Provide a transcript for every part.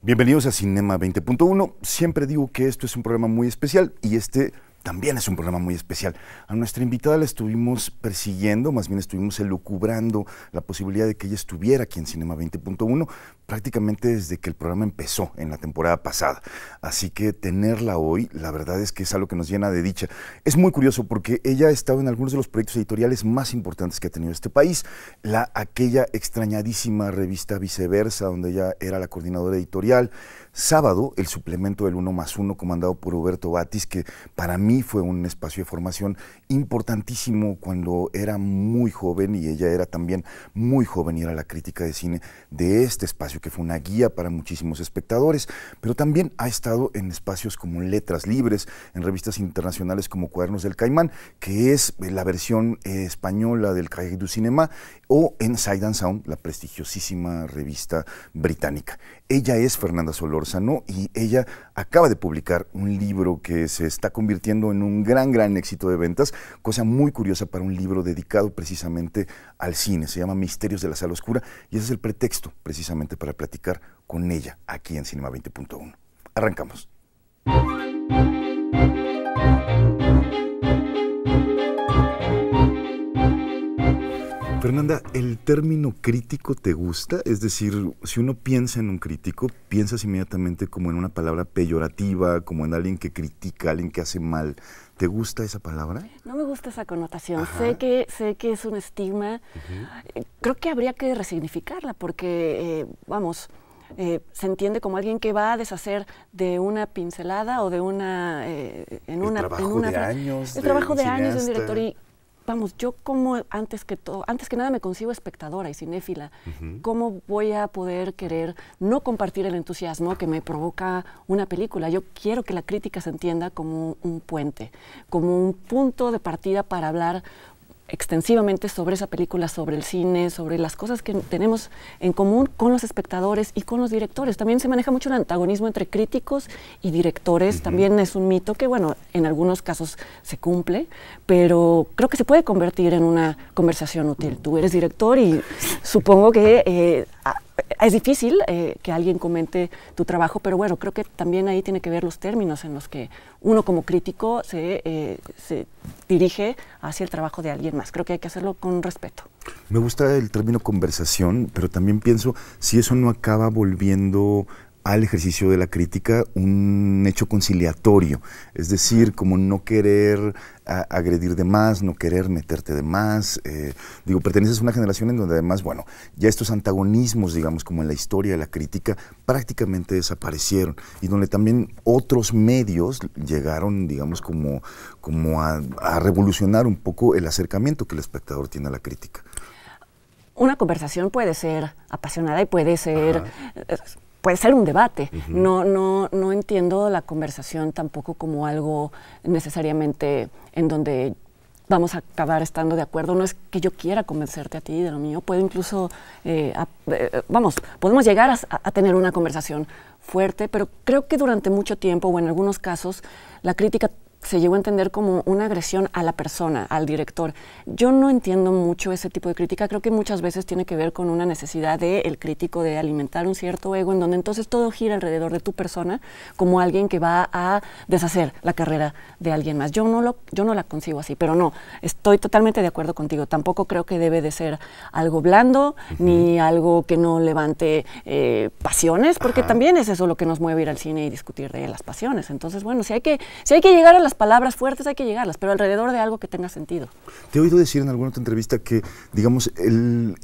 Bienvenidos a Cinema 20.1. Siempre digo que esto es un programa muy especial y este también es un programa muy especial. A nuestra invitada la estuvimos persiguiendo, más bien estuvimos elucubrando la posibilidad de que ella estuviera aquí en Cinema 20.1 prácticamente desde que el programa empezó en la temporada pasada. Así que tenerla hoy, la verdad es que es algo que nos llena de dicha. Es muy curioso porque ella ha estado en algunos de los proyectos editoriales más importantes que ha tenido este país. Aquella extrañadísima revista Viceversa, donde ella era la coordinadora editorial. Sábado, el suplemento del 1+1 comandado por Huberto Batis, que para mí fue un espacio de formación importantísimo cuando era muy joven y ella era también muy joven y era la crítica de cine de este espacio, que fue una guía para muchísimos espectadores, pero también ha estado en espacios como Letras Libres, en revistas internacionales como Cuadernos del Caimán, que es la versión española del Cahiers du Cinéma, o en Sight and Sound, la prestigiosísima revista británica. Ella es Fernanda Solórzano y ella acaba de publicar un libro que se está convirtiendo en un gran éxito de ventas, cosa muy curiosa para un libro dedicado precisamente al cine. Se llama Misterios de la Sala Oscura y ese es el pretexto precisamente para platicar con ella aquí en Cinema 20.1. Arrancamos. Fernanda, ¿el término crítico te gusta? Es decir, si uno piensa en un crítico, piensas inmediatamente como en una palabra peyorativa, como en alguien que critica, alguien que hace mal. ¿Te gusta esa palabra? No me gusta esa connotación. Ajá. Sé que es un estigma. Creo que habría que resignificarla porque, se entiende como alguien que va a deshacer de una pincelada o de una... El trabajo de años de un director. Y yo como antes que nada me concibo espectadora y cinéfila. ¿Cómo voy a poder querer no compartir el entusiasmo que me provoca una película? Yo quiero que la crítica se entienda como un puente, como un punto de partida para hablar extensivamente sobre esa película, sobre el cine, sobre las cosas que tenemos en común con los espectadores y con los directores. También se maneja mucho el antagonismo entre críticos y directores. También es un mito que, bueno, en algunos casos se cumple, pero creo que se puede convertir en una conversación útil. Tú eres director y supongo que es difícil que alguien comente tu trabajo, pero bueno, creo que también ahí tiene que ver los términos en los que uno como crítico se dirige hacia el trabajo de alguien más. Creo que hay que hacerlo con respeto. Me gusta el término conversación, pero también pienso si eso no acaba volviendo al ejercicio de la crítica un hecho conciliatorio, es decir, como no querer agredir de más, no querer meterte de más. Perteneces a una generación en donde además, bueno, ya estos antagonismos, digamos, como en la historia de la crítica, prácticamente desaparecieron y donde también otros medios llegaron, digamos, como a revolucionar un poco el acercamiento que el espectador tiene a la crítica. Una conversación puede ser apasionada y puede ser... Puede ser un debate. No entiendo la conversación tampoco como algo necesariamente en donde vamos a acabar estando de acuerdo. No es que yo quiera convencerte a ti de lo mío. Puedo incluso, podemos llegar a tener una conversación fuerte, pero creo que durante mucho tiempo, o en algunos casos, la crítica se llegó a entender como una agresión a la persona, al director. Yo no entiendo mucho ese tipo de crítica. Creo que muchas veces tiene que ver con una necesidad del crítico de alimentar un cierto ego, en donde entonces todo gira alrededor de tu persona como alguien que va a deshacer la carrera de alguien más. Yo no la concibo así, pero no, estoy totalmente de acuerdo contigo. Tampoco creo que debe de ser algo blando, ni algo que no levante pasiones, porque también es eso lo que nos mueve ir al cine y discutir de las pasiones. Entonces, bueno, si hay que llegar a las palabras fuertes, hay que llegarlas, pero alrededor de algo que tenga sentido. Te he oído decir en alguna otra entrevista que, digamos,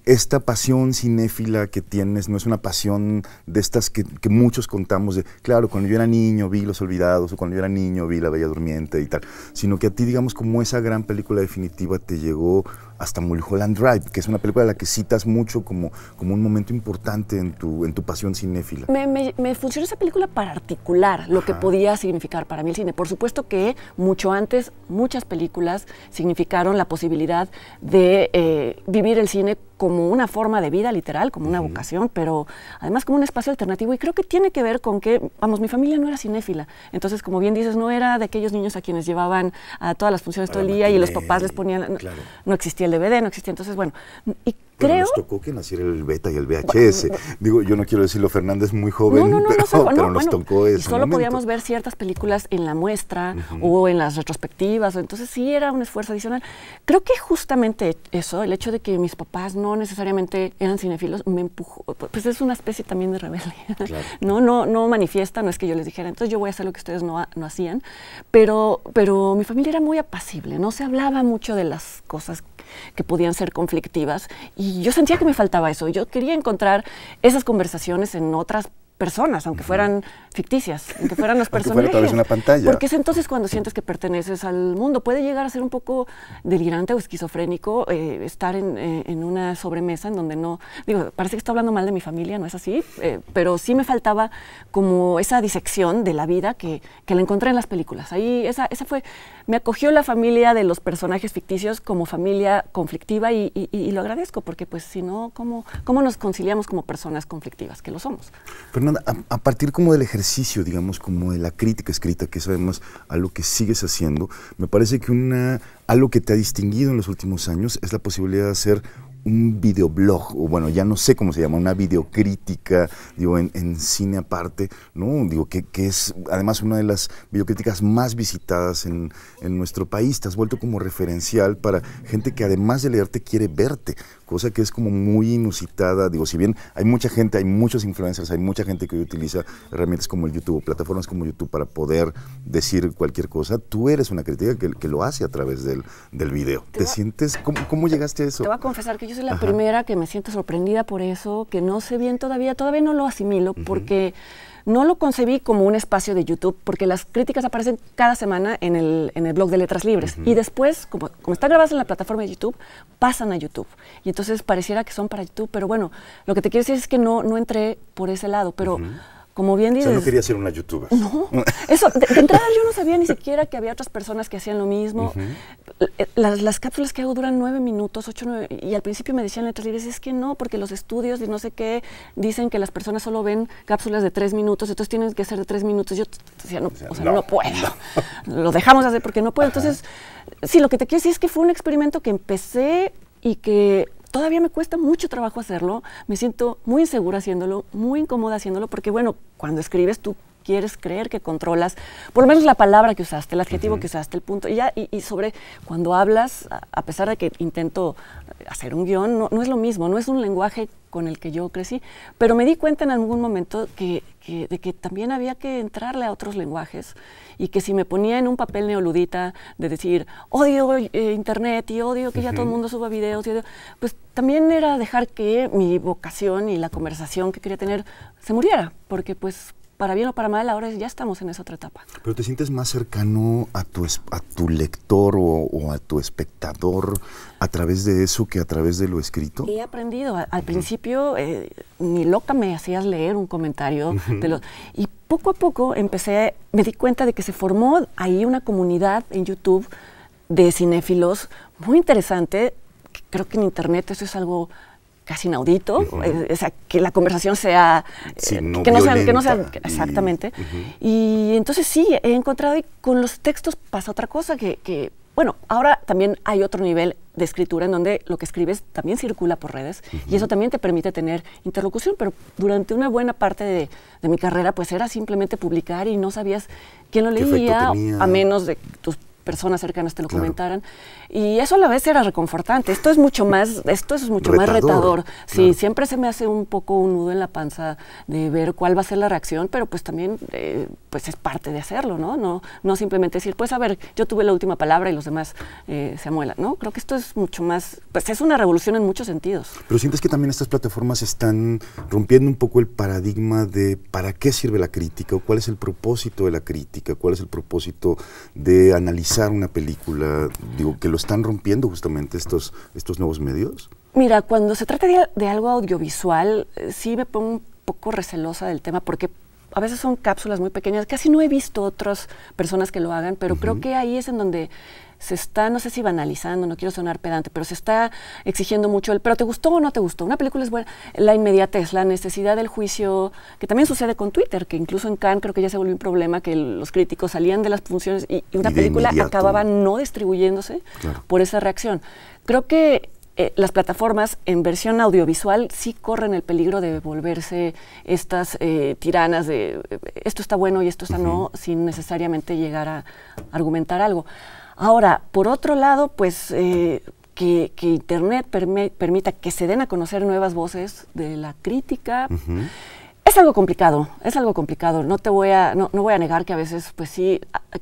esta pasión cinéfila que tienes no es una pasión de estas que muchos contamos de, claro, cuando yo era niño vi Los Olvidados, o cuando yo era niño vi La Bella Durmiente y tal, sino que a ti, digamos, como esa gran película definitiva te llegó hasta Mulholland Drive, que es una película a la que citas mucho como un momento importante en tu pasión cinéfila. Me funcionó esa película para articular lo que podía significar para mí el cine. Por supuesto que mucho antes muchas películas significaron la posibilidad de vivir el cine como una forma de vida literal, como una vocación, pero además como un espacio alternativo. Y creo que tiene que ver con que, mi familia no era cinéfila. Entonces, como bien dices, no era de aquellos niños a quienes llevaban a todas las funciones todo el día y los papás les ponían... Claro. No existía el DVD, no existía. Entonces, bueno, y Creo... nos tocó que naciera el beta y el VHS. Digo, yo no quiero decirlo, Fernanda es muy joven, pero nos tocó eso. Y solo podíamos ver ciertas películas en la muestra o en las retrospectivas, entonces sí era un esfuerzo adicional. Creo que justamente eso, el hecho de que mis papás no necesariamente eran cinéfilos, me empujó, pues es una especie también de rebeldía. Claro. No manifiesta, no es que yo les dijera, entonces yo voy a hacer lo que ustedes no hacían, pero mi familia era muy apacible, no se hablaba mucho de las cosas que podían ser conflictivas y yo sentía que me faltaba eso. Yo quería encontrar esas conversaciones en otras personas, aunque fueran ficticias, aunque fueran los personajes. Fuera tal vez una pantalla. Porque es entonces cuando sientes que perteneces al mundo. Puede llegar a ser un poco delirante o esquizofrénico estar en una sobremesa en donde no... Digo, parece que estoy hablando mal de mi familia, no es así, pero sí me faltaba como esa disección de la vida que la encontré en las películas. Ahí esa fue... Me acogió la familia de los personajes ficticios como familia conflictiva y lo agradezco porque pues si no, ¿cómo nos conciliamos como personas conflictivas? Que lo somos. Fernanda, a partir como del ejercicio, digamos, como de la crítica escrita, que es además algo que sigues haciendo, me parece que algo que te ha distinguido en los últimos años es la posibilidad de hacer un videoblog, o bueno, ya no sé cómo se llama, una videocrítica, digo, en cine aparte, ¿no? Digo, que es además una de las videocríticas más visitadas en nuestro país. Te has vuelto como referencial para gente que además de leerte quiere verte, cosa que es como muy inusitada. Digo, si bien hay mucha gente, hay muchos influencers, hay mucha gente que hoy utiliza herramientas como el YouTube, plataformas como YouTube para poder decir cualquier cosa, tú eres una crítica que lo hace a través del video. ¿Te sientes? ¿Cómo llegaste a eso? Te voy a confesar que yo soy la primera que me siento sorprendida por eso, que no sé bien todavía no lo asimilo, porque no lo concebí como un espacio de YouTube, porque las críticas aparecen cada semana en el blog de Letras Libres, y después, como están grabadas en la plataforma de YouTube, pasan a YouTube, y entonces pareciera que son para YouTube, pero bueno, lo que te quiero decir es que no entré por ese lado, pero... Como bien dices... O sea, no quería ser una youtuber. No, eso, de entrada yo no sabía ni siquiera que había otras personas que hacían lo mismo. Las cápsulas que hago duran 9 minutos, 8, 9, y al principio me decían Letras Libres, es que no, porque los estudios de no sé qué dicen que las personas solo ven cápsulas de 3 minutos, entonces tienen que ser de 3 minutos. Yo decía, no puedo. Lo dejamos de hacer porque no puedo. Entonces, sí, lo que te quiero decir es que fue un experimento que empecé y que... Todavía me cuesta mucho trabajo hacerlo, me siento muy insegura haciéndolo, muy incómoda haciéndolo, porque bueno, cuando escribes tú quieres creer que controlas, por lo menos la palabra que usaste, el adjetivo que usaste, el punto, y sobre cuando hablas, a pesar de que intento hacer un guión, no es lo mismo, no es un lenguaje con el que yo crecí, pero me di cuenta en algún momento de que también había que entrarle a otros lenguajes y que si me ponía en un papel neoludita de decir odio internet y odio que ya todo el mundo suba videos, pues también era dejar que mi vocación y la conversación que quería tener se muriera, porque pues para bien o para mal, ahora ya estamos en esa otra etapa. ¿Pero te sientes más cercano a tu lector o a tu espectador a través de eso que a través de lo escrito? He aprendido. Al principio, ni loca me hacías leer un comentario. Y poco a poco me di cuenta de que se formó ahí una comunidad en YouTube de cinéfilos muy interesante. Creo que en Internet eso es algo... casi inaudito, o sea, que la conversación sea, que no sea exactamente. Y entonces sí, he encontrado, y con los textos pasa otra cosa, que bueno, ahora también hay otro nivel de escritura en donde lo que escribes también circula por redes, y eso también te permite tener interlocución, pero durante una buena parte de mi carrera, pues era simplemente publicar y no sabías quién lo leía, a menos de tus personas cercanas te lo comentaran, y eso a la vez era reconfortante. Esto es mucho más retador. Sí, siempre se me hace un poco un nudo en la panza de ver cuál va a ser la reacción, pero pues también pues es parte de hacerlo, ¿no? No simplemente decir, pues a ver, yo tuve la última palabra y los demás se amuelan, ¿no? Creo que esto es mucho más, pues es una revolución en muchos sentidos. Pero sientes que también estas plataformas están rompiendo un poco el paradigma de para qué sirve la crítica, o cuál es el propósito de la crítica, cuál es el propósito de analizar una película, digo, que lo están rompiendo justamente estos nuevos medios. Mira, cuando se trata de algo audiovisual, sí me pongo un poco recelosa del tema, porque a veces son cápsulas muy pequeñas. Casi no he visto otras personas que lo hagan, pero creo que ahí es en donde se está, no sé si banalizando, no quiero sonar pedante, pero se está exigiendo mucho pero ¿te gustó o no te gustó? Una película es buena. La inmediatez, la necesidad del juicio, que también sucede con Twitter, que incluso en Cannes creo que ya se volvió un problema, que los críticos salían de las funciones y una película acababa no distribuyéndose por esa reacción. Creo que las plataformas en versión audiovisual sí corren el peligro de volverse estas tiranas de esto está bueno y esto está no, sin necesariamente llegar a argumentar algo. Ahora, por otro lado, pues que Internet permita que se den a conocer nuevas voces de la crítica. Es algo complicado, no voy a negar que a veces, pues sí,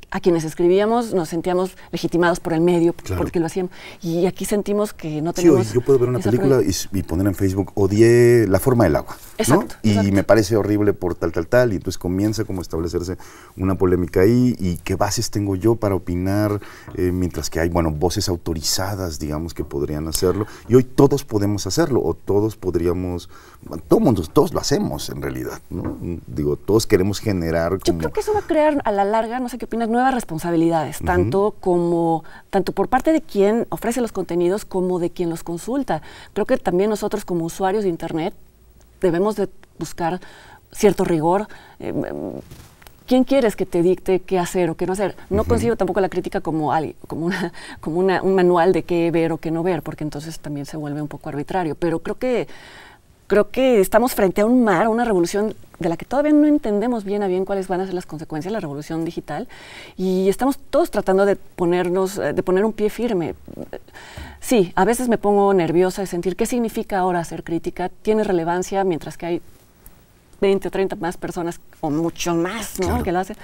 a quienes escribíamos nos sentíamos legitimados por el medio, porque lo hacíamos, y aquí sentimos que no tenemos... Sí, yo puedo ver una película y poner en Facebook, odié La forma del agua, exacto, ¿no? exacto. Y me parece horrible por tal, y entonces comienza como a establecerse una polémica ahí, y qué bases tengo yo para opinar, mientras que hay, bueno, voces autorizadas, digamos, que podrían hacerlo, y hoy todos podemos hacerlo, o todos podríamos, todos lo hacemos en realidad, ¿no? Digo, todos queremos generar como... Yo creo que eso va a crear a la larga, no sé qué opinas, nuevas responsabilidades, tanto por parte de quien ofrece los contenidos como de quien los consulta. Creo que también nosotros como usuarios de Internet debemos de buscar cierto rigor. ¿Quién quieres que te dicte qué hacer o qué no hacer? No concibo tampoco la crítica como un manual de qué ver o qué no ver, porque entonces también se vuelve un poco arbitrario, pero creo que estamos frente a un mar, a una revolución de la que todavía no entendemos bien a bien cuáles van a ser las consecuencias, la revolución digital, y estamos todos tratando de poner un pie firme. Sí, a veces me pongo nerviosa de sentir qué significa ahora hacer crítica, tiene relevancia mientras que hay 20 o 30 más personas, o mucho más, ¿no? Que lo hacen.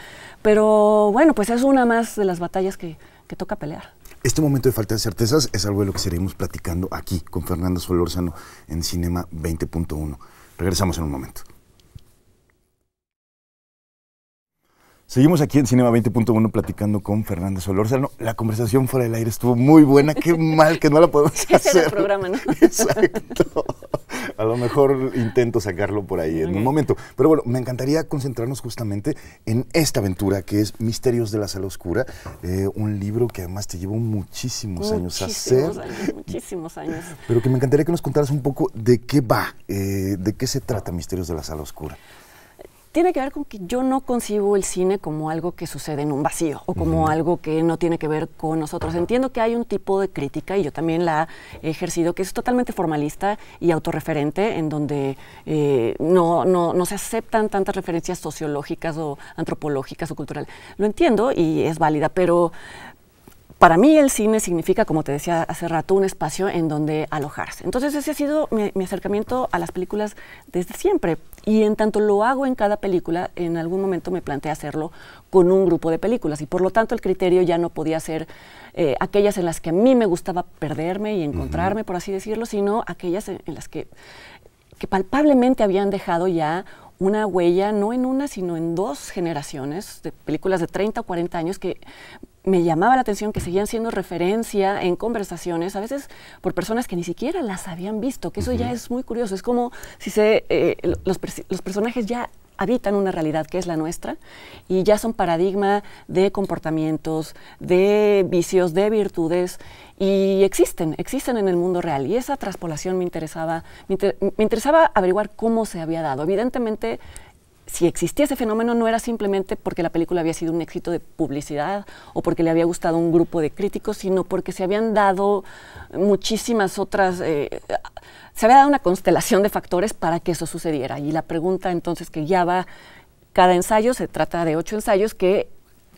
Pero bueno, pues es una más de las batallas que toca pelear. Este momento de falta de certezas es algo de lo que seguiremos platicando aquí con Fernanda Solórzano en Cinema 20.1. Regresamos en un momento. Seguimos aquí en Cinema 20.1 platicando con Fernanda Solórzano. La conversación fuera del aire estuvo muy buena. Qué mal que no la podemos hacer. Ese era el programa, ¿no? Exacto. A lo mejor intento sacarlo por ahí en un momento. Pero bueno, me encantaría concentrarnos justamente en esta aventura que es Misterios de la Sala Oscura. Un libro que además te llevó muchísimos años hacer. Muchísimos años. Pero que me encantaría que nos contaras un poco de qué va, de qué se trata Misterios de la Sala Oscura. Tiene que ver con que yo no concibo el cine como algo que sucede en un vacío o como algo que no tiene que ver con nosotros. Entiendo que hay un tipo de crítica, y yo también la he ejercido, que es totalmente formalista y autorreferente, en donde no se aceptan tantas referencias sociológicas o antropológicas o culturales. Lo entiendo y es válida, pero... Para mí el cine significa, como te decía hace rato, un espacio en donde alojarse. Entonces ese ha sido mi acercamiento a las películas desde siempre. Y en tanto lo hago en cada película, en algún momento me planteé hacerlo con un grupo de películas. Y por lo tanto el criterio ya no podía ser aquellas en las que a mí me gustaba perderme y encontrarme, por así decirlo, sino aquellas en las que palpablemente habían dejado ya una huella, no en una, sino en dos generaciones de películas de 30 o 40 años que me llamaba la atención, que seguían siendo referencia en conversaciones, a veces por personas que ni siquiera las habían visto, que eso ya es muy curioso. Es como si los personajes ya habitan una realidad que es la nuestra y ya son paradigma de comportamientos, de vicios, de virtudes, y existen en el mundo real. Y esa traspolación me interesaba averiguar cómo se había dado. Evidentemente, si existía ese fenómeno, no era simplemente porque la película había sido un éxito de publicidad o porque le había gustado a un grupo de críticos, sino porque se habían dado muchísimas otras... se había dado una constelación de factores para que eso sucediera. Y la pregunta entonces que guiaba cada ensayo, se trata de 8 ensayos que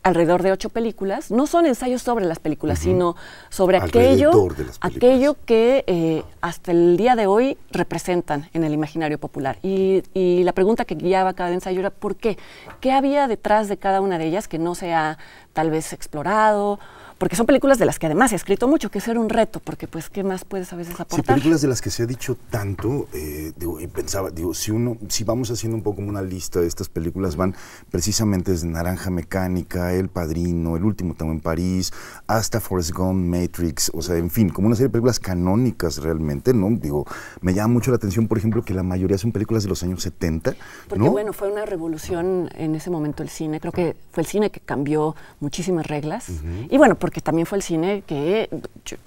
alrededor de 8 películas, no son ensayos sobre las películas, sino sobre aquello que hasta el día de hoy representan en el imaginario popular. Y la pregunta que guiaba cada ensayo era ¿por qué? ¿Qué había detrás de cada una de ellas que no se ha tal vez explorado? Porque son películas de las que además se ha escrito mucho, que eso era un reto, porque pues ¿qué más puedes a veces aportar? Sí, películas de las que se ha dicho tanto, y pensaba, si vamos haciendo un poco como una lista de estas películas, van precisamente desde Naranja Mecánica, El Padrino, El Último Tango en París, hasta Forrest Gump, Matrix, o sea, en fin, como una serie de películas canónicas realmente, ¿no? Me llama mucho la atención, por ejemplo, que la mayoría son películas de los años 70, porque bueno, fue una revolución en ese momento el cine, creo que fue el cine que cambió muchísimas reglas, y bueno, porque también fue el cine que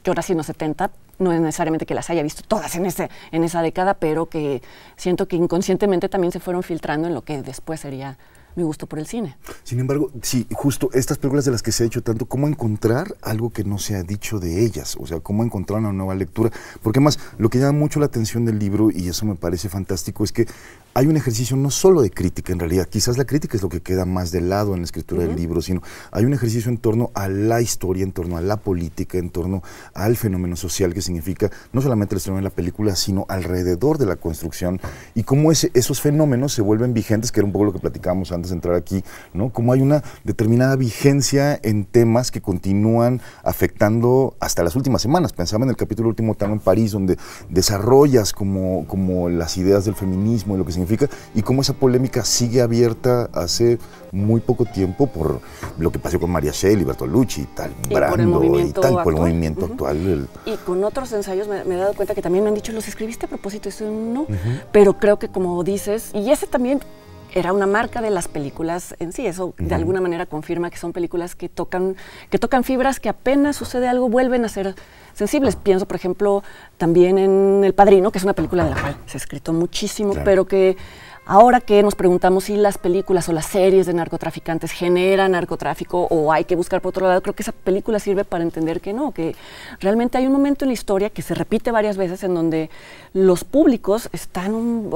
yo nací en los 70, no es necesariamente que las haya visto todas en esa década, pero que siento que inconscientemente también se fueron filtrando en lo que después sería mi gusto por el cine. Sin embargo, sí, justo estas películas de las que se ha hecho tanto, ¿cómo encontrar algo que no se ha dicho de ellas? O sea, ¿cómo encontrar una nueva lectura? Porque además, lo que llama mucho la atención del libro, y eso me parece fantástico, es que hay un ejercicio no solo de crítica, en realidad, quizás la crítica es lo que queda más de lado en la escritura del libro, sino hay un ejercicio en torno a la historia, en torno a la política, en torno al fenómeno social, que significa no solamente el estreno de la película, sino alrededor de la construcción, y cómo esos fenómenos se vuelven vigentes, que era un poco lo que platicábamos antes de entrar aquí, ¿no? Cómo hay una determinada vigencia en temas que continúan afectando hasta las últimas semanas. Pensaba en el capítulo último, Tango en París, donde desarrollas como las ideas del feminismo y lo que significa, y cómo esa polémica sigue abierta hace muy poco tiempo por lo que pasó con María Shelley, Bertolucci y tal, Brando y tal, por el movimiento actual. Y con otros ensayos me he dado cuenta que también me han dicho, ¿los escribiste a propósito? Eso no, pero creo que como dices, y ese también era una marca de las películas en sí, eso de alguna manera confirma que son películas que tocan fibras que apenas sucede algo vuelven a ser sensibles. Pienso, por ejemplo, también en El Padrino, que es una película de la cual se ha escrito muchísimo, claro, pero que ahora que nos preguntamos si las películas o las series de narcotraficantes generan narcotráfico o hay que buscar por otro lado, creo que esa película sirve para entender que no, que realmente hay un momento en la historia que se repite varias veces en donde los públicos están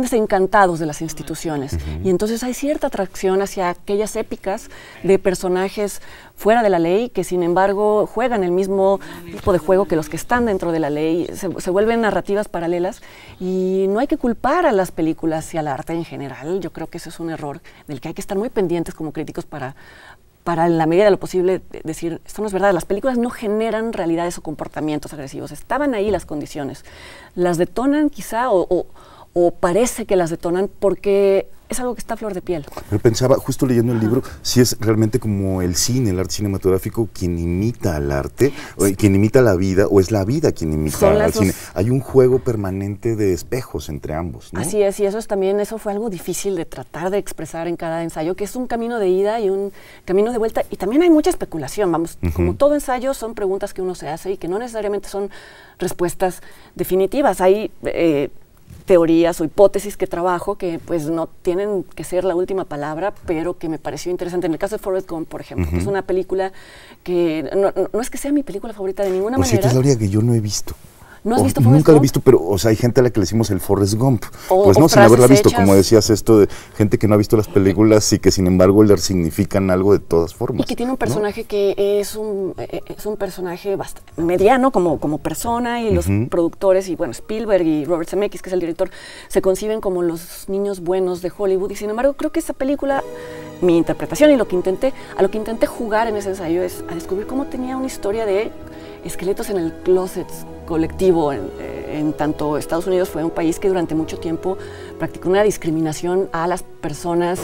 desencantados de las instituciones y entonces hay cierta atracción hacia aquellas épicas de personajes fuera de la ley que sin embargo juegan el mismo tipo de juego que los que están dentro de la ley, se vuelven narrativas paralelas y no hay que culpar a las películas y al arte en general. Yo creo que ese es un error del que hay que estar muy pendientes como críticos para en la medida de lo posible decir, esto no es verdad, las películas no generan realidades o comportamientos agresivos, estaban ahí las condiciones, las detonan quizá o parece que las detonan porque es algo que está a flor de piel. Pero pensaba, justo leyendo el libro, si es realmente como el cine, el arte cinematográfico, quien imita al arte, o quien imita la vida, o es la vida quien imita al cine. Hay un juego permanente de espejos entre ambos, ¿no? Así es, y eso fue algo difícil de tratar de expresar en cada ensayo, que es un camino de ida y un camino de vuelta, y también hay mucha especulación, vamos, como todo ensayo son preguntas que uno se hace y que no necesariamente son respuestas definitivas. Hay teorías o hipótesis que trabajo que pues no tienen que ser la última palabra, pero que me pareció interesante. En el caso de Forrest Gump, por ejemplo, que es una película que no es que sea mi película favorita de ninguna manera. Esta es la única que yo no he visto. ¿No has visto Forrest Gump? Nunca lo he visto, pero, o sea, hay gente a la que le decimos el Forrest Gump. Pues no, sin haberla visto, como decías, esto de gente que no ha visto las películas y que, sin embargo, le significan algo de todas formas. Y que tiene un personaje, ¿no?, que es un personaje mediano como persona, y los productores, y bueno, Spielberg y Robert Zemeckis, que es el director, se conciben como los niños buenos de Hollywood. Y sin embargo, creo que esa película, mi interpretación y a lo que intenté jugar en ese ensayo es a descubrir cómo tenía una historia de esqueletos en el closet colectivo, en tanto Estados Unidos fue un país que durante mucho tiempo practicó una discriminación a las personas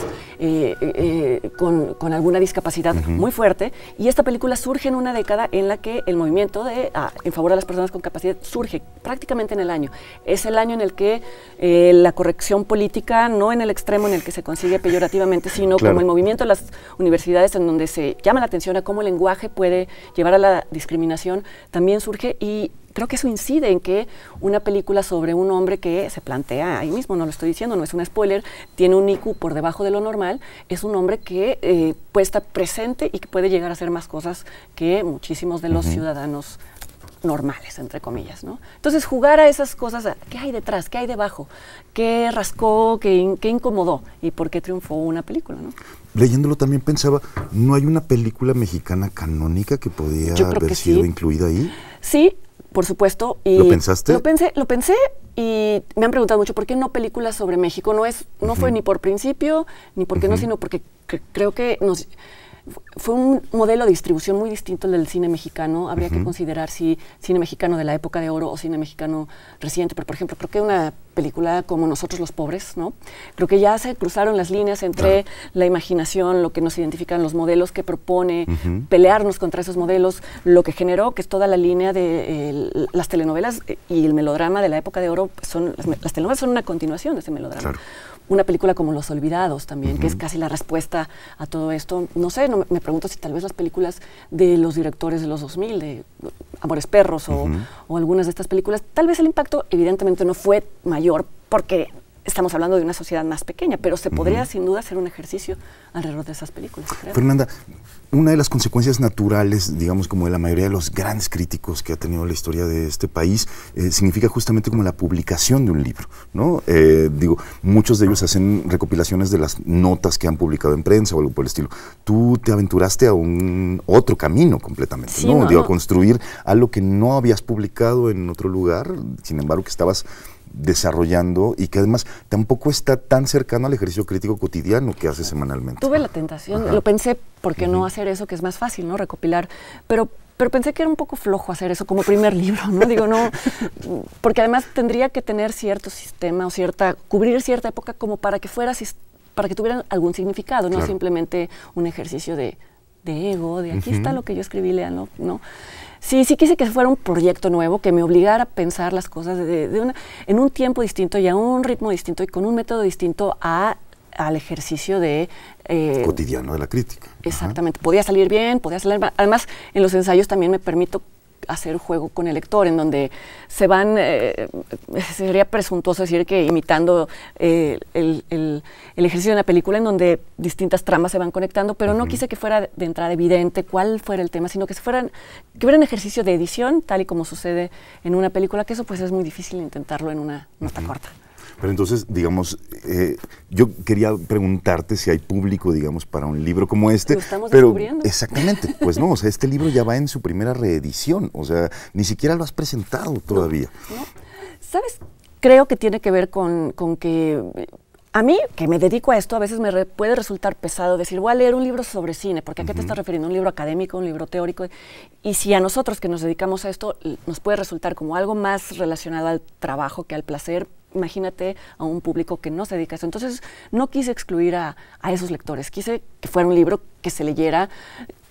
con alguna discapacidad muy fuerte, y esta película surge en una década en la que el movimiento en favor de las personas con capacidad surge prácticamente en el año. Es el año en el que la corrección política, no en el extremo en el que se consigue peyorativamente, sino como el movimiento de las universidades en donde se llama la atención a cómo el lenguaje puede llevar a la discriminación, también surge, y creo que eso incide en que una película sobre un hombre que se plantea ahí mismo, no lo estoy diciendo, no es un spoiler, tiene un IQ por debajo de lo normal, es un hombre que puede estar presente y que puede llegar a hacer más cosas que muchísimos de los ciudadanos normales, entre comillas, ¿no? Entonces, jugar a esas cosas, ¿qué hay detrás? ¿Qué hay debajo? ¿Qué rascó? ¿Qué incomodó? ¿Y por qué triunfó una película, no? Leyéndolo también pensaba, ¿no hay una película mexicana canónica que podía haber sido incluida ahí? Sí, por supuesto. Y ¿lo pensaste? Lo pensé y me han preguntado mucho por qué no películas sobre México. No fue ni por principio, ni porque no, sino porque creo que fue un modelo de distribución muy distinto al del cine mexicano. Habría que considerar si cine mexicano de la época de oro o cine mexicano reciente. Pero, por ejemplo, creo que una película como Nosotros los Pobres, ¿no? Creo que ya se cruzaron las líneas entre la imaginación, lo que nos identifican, los modelos que propone, pelearnos contra esos modelos, lo que generó, que es toda la línea de las telenovelas y el melodrama de la época de oro. Las telenovelas son una continuación de ese melodrama. Claro. Una película como Los Olvidados también, que es casi la respuesta a todo esto. No sé, me pregunto si tal vez las películas de los directores de los 2000, de Amores Perros o algunas de estas películas, tal vez el impacto evidentemente no fue mayor porque estamos hablando de una sociedad más pequeña, pero se podría sin duda hacer un ejercicio alrededor de esas películas, creo. Fernanda, una de las consecuencias naturales, digamos, como de la mayoría de los grandes críticos que ha tenido la historia de este país, significa justamente como la publicación de un libro, ¿no? Digo, muchos de ellos hacen recopilaciones de las notas que han publicado en prensa o algo por el estilo. Tú te aventuraste a un otro camino completamente, sí, ¿no? No, Digo, no. a construir algo que no habías publicado en otro lugar, sin embargo, que estabas desarrollando y que además tampoco está tan cercano al ejercicio crítico cotidiano que hace semanalmente. Tuve la tentación, lo pensé, ¿por qué no hacer eso? Que es más fácil, ¿no? Recopilar, pero pensé que era un poco flojo hacer eso como primer libro, ¿no? Digo, no, porque además tendría que tener cierto sistema o cubrir cierta época como para que para que tuviera algún significado, no simplemente un ejercicio de ego, de aquí está lo que yo escribí, léanlo, ¿no? Sí quise que fuera un proyecto nuevo, que me obligara a pensar las cosas en un tiempo distinto y a un ritmo distinto y con un método distinto al ejercicio cotidiano de la crítica. Exactamente. Podía salir bien, podía salir mal. Además, en los ensayos también me permito hacer juego con el lector, en donde se van, sería presuntuoso decir que imitando el ejercicio de una película en donde distintas tramas se van conectando, pero no quise que fuera de entrada evidente cuál fuera el tema, sino que hubiera un ejercicio de edición, tal y como sucede en una película, que eso pues es muy difícil intentarlo en una nota corta. Pero entonces, digamos, yo quería preguntarte si hay público, digamos, para un libro como este. Lo estamos descubriendo. Exactamente, pues no, o sea, este libro ya va en su primera reedición, o sea, ni siquiera lo has presentado todavía. No. ¿Sabes? Creo que tiene que ver con que a mí, que me dedico a esto, a veces me puede resultar pesado decir, voy a leer un libro sobre cine, porque ¿a qué te estás refiriendo? ¿Un libro académico, un libro teórico? Y si a nosotros que nos dedicamos a esto nos puede resultar como algo más relacionado al trabajo que al placer, imagínate a un público que no se dedica a eso. Entonces, no quise excluir a esos lectores. Quise que fuera un libro que se leyera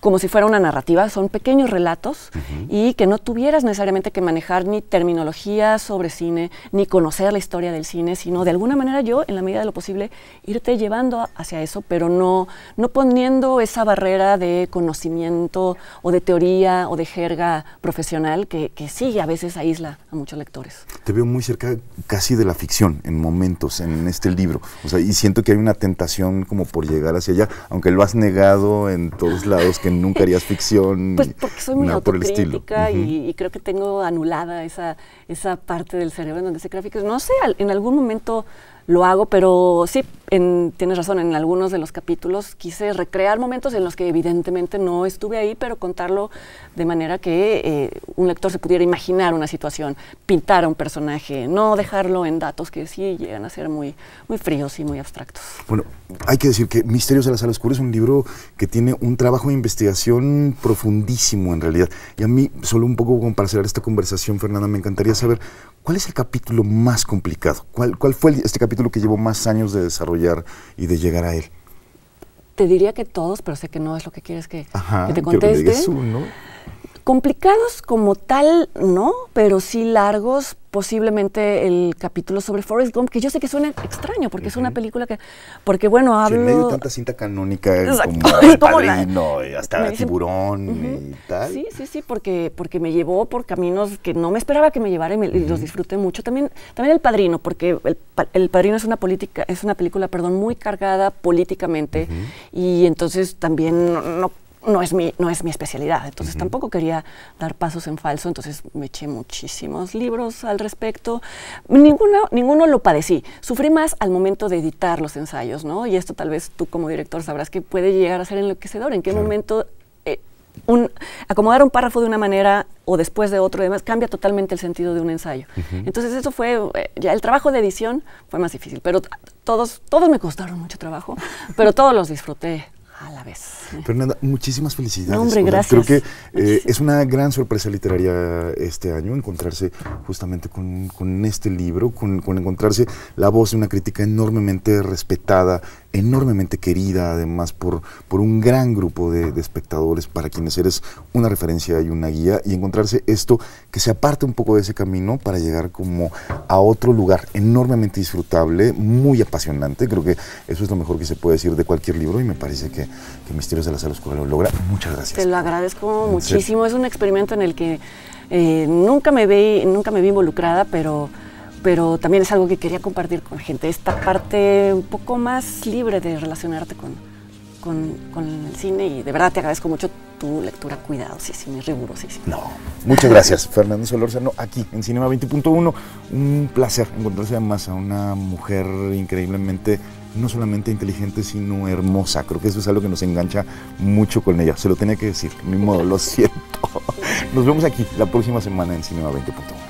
como si fuera una narrativa. Son pequeños relatos y que no tuvieras necesariamente que manejar ni terminología sobre cine, ni conocer la historia del cine, sino de alguna manera yo, en la medida de lo posible, irte llevando hacia eso, pero no poniendo esa barrera de conocimiento o de teoría o de jerga profesional que sí a veces aísla a muchos lectores. Te veo muy cerca casi de la ficción en momentos en este libro, o sea, y siento que hay una tentación como por llegar hacia allá, aunque lo has negado en todos lados, que nunca harías ficción. Pues porque soy muy autocrítica por y creo que tengo anulada esa parte del cerebro en donde se crea ficción. No sé, en algún momento lo hago, pero sí, tienes razón, en algunos de los capítulos quise recrear momentos en los que evidentemente no estuve ahí, pero contarlo de manera que un lector se pudiera imaginar una situación, pintar a un personaje, no dejarlo en datos que sí llegan a ser muy, muy fríos y muy abstractos. Bueno, hay que decir que Misterios de la Sala Oscura es un libro que tiene un trabajo de investigación profundísimo en realidad. Y a mí, solo un poco como para cerrar esta conversación, Fernanda, me encantaría saber ¿cuál es el capítulo más complicado? ¿Cuál fue este capítulo que llevó más años de desarrollar y de llegar a él? Te diría que todos, pero sé que no es lo que quieres que te conteste. Quiero que me digas uno. Complicados como tal, no, pero sí largos. Posiblemente el capítulo sobre Forrest Gump, que yo sé que suena extraño, porque es una película porque bueno, hablo... Sí, en medio de tanta cinta canónica Exacto, como El Padrino, y hasta Tiburón y tal. Sí, porque me llevó por caminos que no me esperaba que me llevara y los disfruté mucho. También El Padrino, porque El Padrino es una película, muy cargada políticamente, y entonces también no es mi especialidad, entonces tampoco quería dar pasos en falso, entonces me eché muchísimos libros al respecto. Ninguno lo padecí. Sufrí más al momento de editar los ensayos, ¿no? Y esto tal vez tú como director sabrás que puede llegar a ser enloquecedor. ¿En qué momento acomodar un párrafo de una manera o después de otro y demás cambia totalmente el sentido de un ensayo? Entonces eso fue, ya el trabajo de edición fue más difícil, pero todos me costaron mucho trabajo, pero todos los disfruté a la vez. Fernanda, muchísimas felicidades. No, hombre, gracias. Creo que es una gran sorpresa literaria este año encontrarse justamente con este libro, con encontrarse la voz de una crítica enormemente respetada, enormemente querida, además por un gran grupo de espectadores para quienes eres una referencia y una guía, y encontrarse esto que se aparte un poco de ese camino para llegar como a otro lugar enormemente disfrutable, muy apasionante. Creo que eso es lo mejor que se puede decir de cualquier libro, y me parece que Misterios de la Sala Oscura lo logra. Muchas gracias. Te lo agradezco muchísimo. Es un experimento en el que nunca me vi involucrada, pero pero también es algo que quería compartir con gente, esta parte un poco más libre de relacionarte con el cine, y de verdad te agradezco mucho tu lectura cuidadosísima y rigurosísima. No, muchas gracias, Fernando Solórzano, aquí en Cinema 20.1. Un placer encontrarse además a una mujer increíblemente, no solamente inteligente, sino hermosa. Creo que eso es algo que nos engancha mucho con ella. Se lo tenía que decir, ni modo, lo siento. Nos vemos aquí la próxima semana en Cinema 20.1.